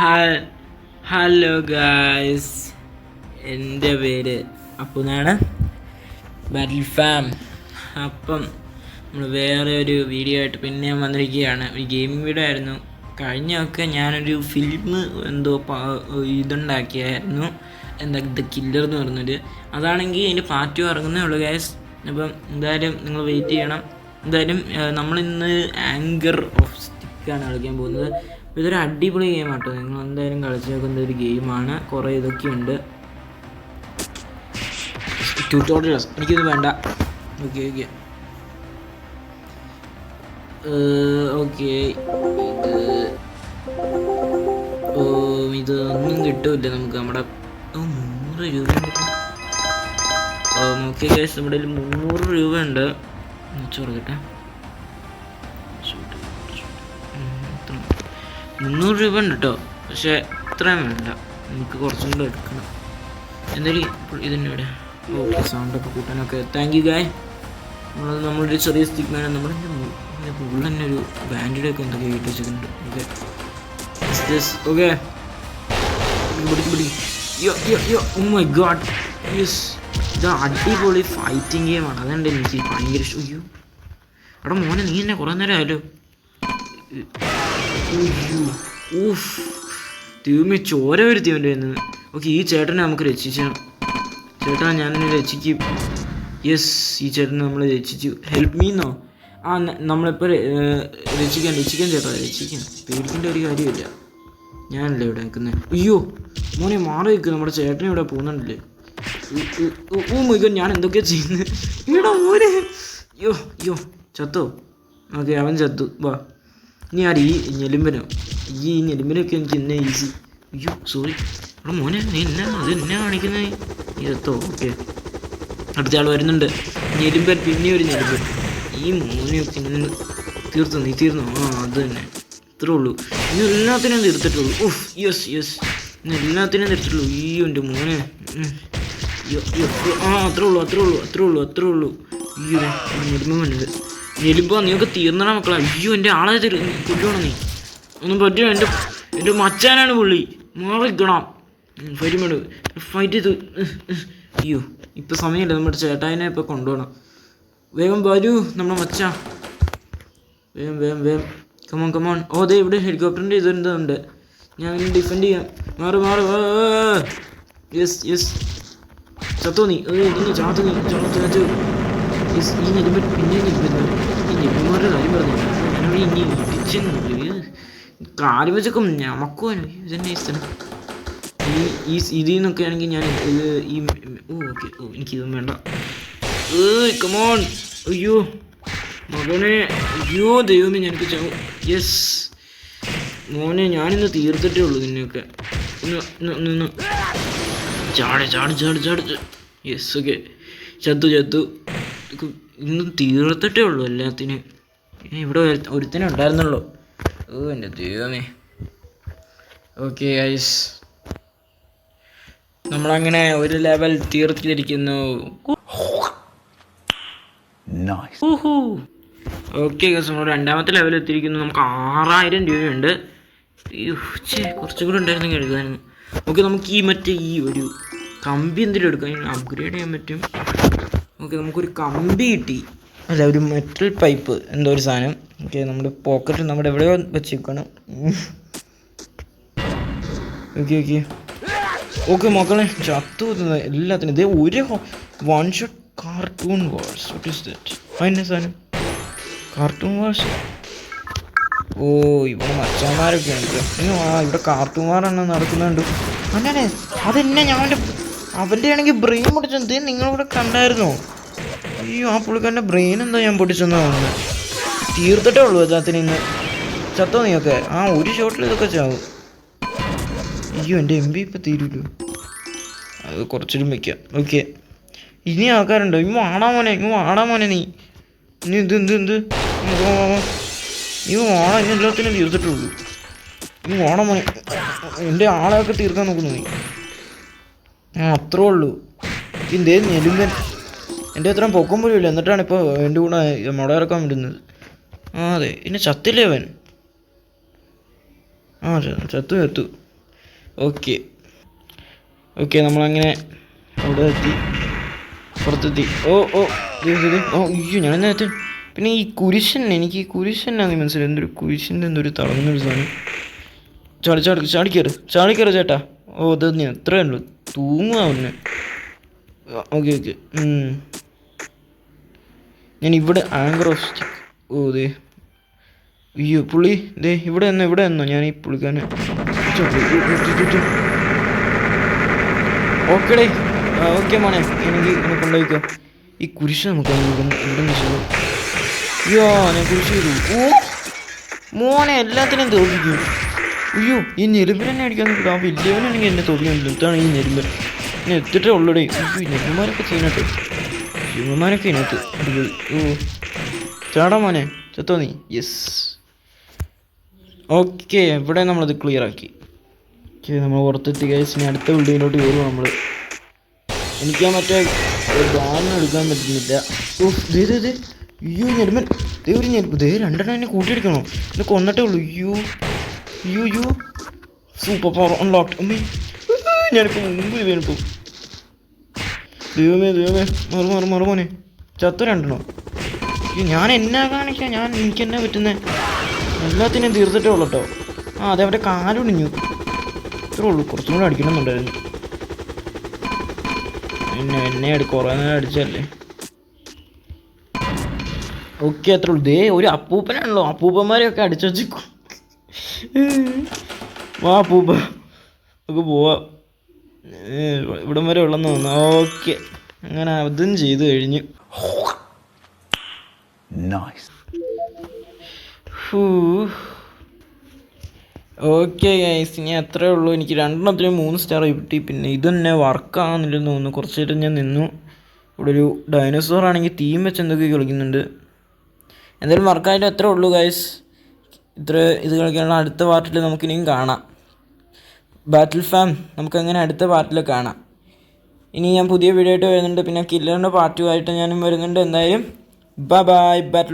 Hello guys, എൻ്റെ പേര് അപ്പുന്നാണ്, ബാറ്റിൽ farm. അപ്പം നമ്മൾ വേറെ ഒരു വീഡിയോ ആയിട്ട് പിന്നെ വന്നിരിക്കുകയാണ്. ഒരു ഗെയിമിംഗ് വീഡിയോ ആയിരുന്നു. കഴിഞ്ഞൊക്കെ ഞാനൊരു ഫിലിം ഇതുണ്ടാക്കിയായിരുന്നു, ദ കില്ലർ എന്ന് പറഞ്ഞൊരു. അതാണെങ്കിൽ അതിൻ്റെ പാർട്ട് 2 ഇറങ്ങുന്നേ ഉള്ളൂ ഗായ്സ്. അപ്പം എന്തായാലും നിങ്ങൾ വെയിറ്റ് ചെയ്യണം. എന്തായാലും നമ്മളിന്ന് ആങ്കർ ഓഫ് സ്റ്റിക്കാണ് കളിക്കാൻ പോകുന്നത്. അപ്പോൾ ഇതൊരു അടിപൊളി ഗെയിമാണ് കേട്ടോ. നിങ്ങൾ എന്തായാലും കളിച്ച് നോക്കുന്ന ഒരു ഗെയിമാണ്. കുറേ ഇതൊക്കെയുണ്ട്. ട്യൂട്ടോറിയൽസ് എനിക്കിത് വേണ്ട. ഓക്കെ ഇതൊന്നും കിട്ടില്ല നമുക്ക്. നമ്മുടെ 300 രൂപ. ഓക്കെ ഗൈസ്, നമ്മുടെ 300 രൂപ ഉണ്ട്. ചോദിക്കട്ടെ, 300 രൂപ ഉണ്ട് കേട്ടോ. പക്ഷേ ഇത്രയും വേണ്ട, നമുക്ക് കുറച്ചും കൂടെ എടുക്കണം. എന്തായാലും ഇതിൻ്റെ ഇവിടെ ഓക്കെ സൗണ്ടൊക്കെ കൂട്ടാനൊക്കെ താങ്ക് യു ഗായ്. നമ്മളൊരു ചെറിയ സ്റ്റിക്മാൻ, നമ്മുടെ ഉള്ളിൽ തന്നെ ഒരു ബാൻഡേഡ് ഒക്കെ എന്തൊക്കെ ഇട്ട് വെച്ചിട്ടുണ്ട്. Okay oh my God, yes, ഇത് അടിപൊളി ഫൈറ്റിംഗ് ഗെയിമാണ്. അതുകൊണ്ട് എനിക്ക് ഭയങ്കര ഇഷ്ടം. അയ്യോ എടാ മോനെ, നീ എന്നെ കുറേ നേരം ആയാലോ. തീർമ്മ ചോര വരുത്തി അവൻ്റെ കയ്യിൽ. ഓക്കെ, ഈ ചേട്ടനെ നമുക്ക് രക്ഷിക്കണം. ചേട്ടാ ഞാനെന്നെ രക്ഷിക്കും. യെസ്, ഈ ചേട്ടനെ നമ്മൾ രക്ഷിച്ചു. ഹെൽപ്പ് മീന്നോ? നമ്മളിപ്പോൾ രക്ഷിക്കാൻ ചേട്ടാ, രക്ഷിക്കാൻ. പേടിക്കേണ്ട ഒരു കാര്യമില്ല, ഞാനല്ലേ ഇവിടെ നിൽക്കുന്നത്. അയ്യോ മോനെ മാറി നിൽക്കുക, നമ്മുടെ ചേട്ടനെ ഇവിടെ പോകുന്നുണ്ടല്ലേ. ഓ മൈ ഗോഡ്, ഞാൻ എന്തൊക്കെയാണ് ചെയ്യുന്നത് ഇവിടെ മോനെ. അയ്യോ ചത്തോ? ഓക്കെ, അവൻ ചത്തു. വാ, ഇനി ആര്? ഈ ഞെലുമ്പനോ? ഈ ഞെലുമ്പനൊക്കെ എനിക്ക് എന്നെ ഈസി. അയ്യോ സോറി. എടാ മോനെ, നീ എന്നെ കാണിക്കുന്നത്? നീ ചത്തോ? ഓക്കെ, അടുത്ത ആൾ വരുന്നുണ്ട്. ഞെലുമ്പൻ, പിന്നെ ഒരു ഞെലുമ്പൻ. ഈ മോനെയൊക്കെ ഇന്ന് നീ തീർന്നോ? അത് തന്നെ, ഇത്രേ ഉള്ളൂ. ഇന്ന് എല്ലാത്തിനും തീർത്തിട്ടുള്ളൂ. യെസ്, ഇന്ന് എല്ലാത്തിനും തീർത്തിട്ടുള്ളൂ. ഈ എൻ്റെ മോനെ. അത്രേ ഉള്ളൂ. അയ്യോ ഞെലുമ്പൻ വന്നത്. ഞെലുമ്പോ നീയൊക്കെ തീർന്നണ മക്കളാ. അയ്യോ എൻ്റെ ആളെ കൊല്ലുവാണോ നീ? ഒന്നും പറ്റുമോ? എൻ്റെ മച്ചാനാണ് പുള്ളി, മാറിക്കണം. ഫൈറ്റ് ചെയ്ത്. അയ്യോ ഇപ്പം സമയമില്ല, നമ്മുടെ ചേട്ടായിനെ ഇപ്പം കൊണ്ടുപോകണം. വേഗം വരൂ നമ്മുടെ മച്ചാ, വേഗം കമോൺ. ഓ ദേ ഇവിടെ ഹെലികോപ്റ്ററിൻ്റെ ഇതെന്തുണ്ട്, ഞാൻ ഇങ്ങനെ ഡിഫെൻഡ് ചെയ്യാം. മാറ്. യെസ് ചത്തോ നീ? ചാത്തു. യെസ്, ഈ ഞെലുമ്പൻ പിന്നെ ഈ ഞെലുമ്പന്മാരുടെ കാര്യം പറഞ്ഞു. ഞാനവിടെ ഇനി ഇടിച്ചെന്നുള്ളൂ. കാര്യം വെച്ചൊക്കെ ഞമക്കുവാനോ ഇതെന്നെ ഈ സ്ഥലം. ഇതിൽ നിന്നൊക്കെ ആണെങ്കിൽ ഞാൻ ഓക്കെ എനിക്കിതും വേണ്ട. കമോൺ. അയ്യോ മകനെ, അയ്യോ ദൈവമേ, ഞാനൊക്കെ ചാവും. യെസ് മോനെ, ഞാനിന്ന് തീർത്തിട്ടേ ഉള്ളൂ നിന്നെയൊക്കെ. ഒന്ന് ചാട്. യെസ് ഓക്കെ, ചത്തു. ഇന്ന് തീർത്തിട്ടേ ഉള്ളൂ എല്ലാത്തിനും. ഇവിടെ ഒരുത്തനെ ഉണ്ടായിരുന്നുള്ളൂ. ഓ എൻ്റെ ദൈവമേ. ഓക്കെ ഗൈസ്, നമ്മളങ്ങനെ ഒരു ലെവൽ തീർത്തിരിക്കുന്നു. ഓക്കെ ഗൈസ്, നമ്മൾ രണ്ടാമത്തെ ലെവൽ എത്തിയിരിക്കുന്നു. നമുക്ക് 6000 രൂപയുണ്ട്. കുറച്ചും കൂടെ ഉണ്ടായിരുന്നെങ്കിൽ എടുക്കാനും. ഓക്കെ, നമുക്ക് ഈ ഒരു കമ്പി എന്തെങ്കിലും എടുക്കാം, അപ്ഗ്രേഡ് ചെയ്യാൻ പറ്റും. ഓക്കെ, നമുക്കൊരു കമ്പി കിട്ടി. അല്ല, ഒരു മെറ്റൽ പൈപ്പ് എന്തോ ഒരു സാധനം. ഓക്കെ, നമ്മുടെ പോക്കറ്റ് നമ്മുടെ എവിടെയോ വെച്ചിരിക്കണം. ഓക്കെ മക്കളെ, ചത്തു എല്ലാത്തിനും. ഇതേ ഒരു one shot cartoon wars. What is that? അതിൻ്റെ സാധനം കാർട്ടൂൺ വാർസ്. ഓ ഇവിടെ മച്ചാന്മാരൊക്കെ ഉണ്ട്. ഇവിടെ കാർട്ടൂൺ വാറാണ് നടക്കുന്നുണ്ട്. അങ്ങനെ അതെന്നെ അവൻ്റെ ആണെങ്കിൽ ബ്രെയിൻ പൊട്ടിച്ചത് നിങ്ങളിവിടെ കണ്ടായിരുന്നോ? അയ്യോ ആ പുള്ളിക്കാരൻ്റെ ബ്രെയിൻ എന്താ ഞാൻ പൊട്ടിച്ചെന്നാ തോന്നുന്നത്. തീർത്തിട്ടേ ഉള്ളൂ എല്ലാത്തിനും ഇന്ന്. ചത്തോ നീയൊക്കെ? ഒരു ഷോട്ടിൽ ഇതൊക്കെ ചാവും. അയ്യോ എൻ്റെ MP ഇപ്പം തീരുമല്ലോ, അത് കുറച്ചിടും വയ്ക്കാം. ഓക്കെ, ഇനി ആൾക്കാരുണ്ടോ? ഇങ്ങ് വാടാ മോനെ നീ. ഇനി എന്ത് വാടാ, ഇനി എല്ലാത്തിനും തീർത്തിട്ടുള്ളൂ. ഇനി വാടാ മോനെ, എൻ്റെ ആളെയൊക്കെ തീർക്കാൻ നോക്കുന്നു നീ. അത്രേ ഉള്ളൂ. ഇതേ ഞെലുമ്പൻ എൻ്റെ അത്രയും പൊക്കം പോലും ഇല്ല, എന്നിട്ടാണ് ഇപ്പോൾ എൻ്റെ കൂടെ മുട ഇറക്കാൻ വിടുന്നത്. അതെ, പിന്നെ ചത്തില്ലേ അവൻ? ചത്തു. ഓക്കെ ഓക്കെ നമ്മളങ്ങനെ അവിടെ എത്തി, പുറത്തെത്തി. ഓ ഓ ഓ അയ്യോ ഞാൻ നേരത്തെ. പിന്നെ ഈ കുരിശൻ, എനിക്ക് ഈ കുരിശനാന്ന് മനസ്സിലായി. എന്തൊരു കുരിശിൻ്റെ എന്തൊരു തളർന്നൊരു സാധനം. ചാടിക്കയറ് ചേട്ടാ. ഓ അത് ഞാൻ എത്രയേ ഉള്ളൂ, തൂങ്ങുക അവന്. Okay okay. ഞാൻ ഇവിടെ ആങ്കർ ഓഫ് സ്റ്റിക്ക്. ഓ ദേ അയ്യോ പുള്ളി ദേ ഇവിടെ എന്നോ ഞാൻ ഈ പുള്ളിക്കാരനെ. ഓക്കേടേ ഓക്കെ മോനെ, എനിക്ക് എന്നെ കൊണ്ടുപോയിക്കോ. ഈ കുരിശ് നമുക്ക് ഇവിടെ ചെയ്തു. അയ്യോ ഞാൻ കുരിശ് ചെയ്തു. ഓ മോനെ എല്ലാത്തിനെയും തോൽപ്പിക്കും. അയ്യോ ഈ ഞെരുമ്പിൽ തന്നെ അടിക്കാൻ നോക്കിയിട്ട് ആ വലിയവനാണെങ്കിൽ എന്നെ തോൽപ്പിക്കുന്നില്ല. എന്താണ് ഈ ഞെരുമ്പൻ, എന്നെ എത്തിട്ടേ ഉള്ളൂടേ. അയ്യോ ഈ ഞെരുമ്പന്മാരൊക്കെ ചെയ്യുന്നുണ്ട്, ഞെരുമ്പന്മാരൊക്കെ ഇതിനകത്ത് അടിപൊളി. ഓ ചാടാ മോനെ, ചത്തോ നീ? Yes okay. ഇവിടെ നമ്മളത് ക്ലിയർ ആക്കി. ഓക്കെ നമ്മൾ പുറത്തെത്തി ഗൈസ്. ഇനി അടുത്ത ബിൽഡിങ്ങിലോട്ട് കയറുമോ നമ്മൾ? എനിക്ക് മറ്റേ ഗാനം എടുക്കാൻ പറ്റുന്നില്ല. ഓ ദേ അയ്യോ ഞെരുമ്പൻ, ദേ ഒരു ഞെരുപ്പ്, ദേ രണ്ടെണ്ണം എന്നെ കൂട്ടിയെടുക്കണോ? എന്നെ കൊന്നിട്ടേ ഉള്ളൂ. അയ്യോ സൂപ്പർ പവർ അൺലോക്ക്ഡ്. അമ്മേ ഞാനിപ്പോൾ മുമ്പ് വീണിപ്പോ. ദൈവമേ മറുമോനെ ചത്ത രണ്ടെണ്ണോ? ഞാൻ എന്നാ കാണിക്കാം, എനിക്ക് എന്നാ പറ്റുന്നത്? എല്ലാത്തിനും തീർത്തിട്ടേ ഉള്ളൂ കേട്ടോ. ആ അതെ അവൻ്റെ കാലൊടിഞ്ഞു, ഇത്രേ ഉള്ളൂ. കുറച്ചും കൂടെ അടിക്കണമെന്നുണ്ടായിരുന്നു. എന്നെ കുറേ നേരം അടിച്ചല്ലേ. ഓക്കെ അത്രേ ഉള്ളൂ. ദേ ഒരു അപ്പൂപ്പനാണല്ലോ, അപ്പൂപ്പന്മാരെയൊക്കെ അടിച്ചു വച്ചേക്കും. വാ അപ്പൂപ്പ നമുക്ക് പോവാം, ഇവിടം വരെ ഉള്ളെന്ന് തോന്നുന്നു. ഓക്കെ അങ്ങനെ അതും ചെയ്ത് കഴിഞ്ഞു. ഓക്കെ ഗൈസ് ഇനി അത്രേ ഉള്ളൂ. എനിക്ക് രണ്ടെണ്ണത്തിനും 3 സ്റ്റാർ കിട്ടി. പിന്നെ ഇതെന്നെ വർക്കാകുന്നില്ലെന്ന് തോന്നുന്നു. കുറച്ച് നേരം ഞാൻ നിന്നു. ഇവിടെ ഒരു ഡൈനോസോർ ആണെങ്കിൽ തീം വെച്ച് എന്തൊക്കെ കളിക്കുന്നുണ്ട്. എന്തായാലും വർക്കായിട്ട് അത്രേ ഉള്ളൂ ഗൈസ്. ഇത് കളിക്കാനുള്ള അടുത്ത പാർട്ടിൽ നമുക്കിനിയും കാണാം. ബാറ്റിൽ ഫാം നമുക്കങ്ങനെ അടുത്ത പാർട്ടിൽ കാണാം. ഇനി ഞാൻ പുതിയ വീഡിയോ ആയിട്ട് വരുന്നുണ്ട്. പിന്നെ കില്ലറിൻ്റെ പാർട്ടുമായിട്ട് ഞാനും വരുന്നുണ്ട്. എന്തായാലും ബൈ ബാറ്റിൽ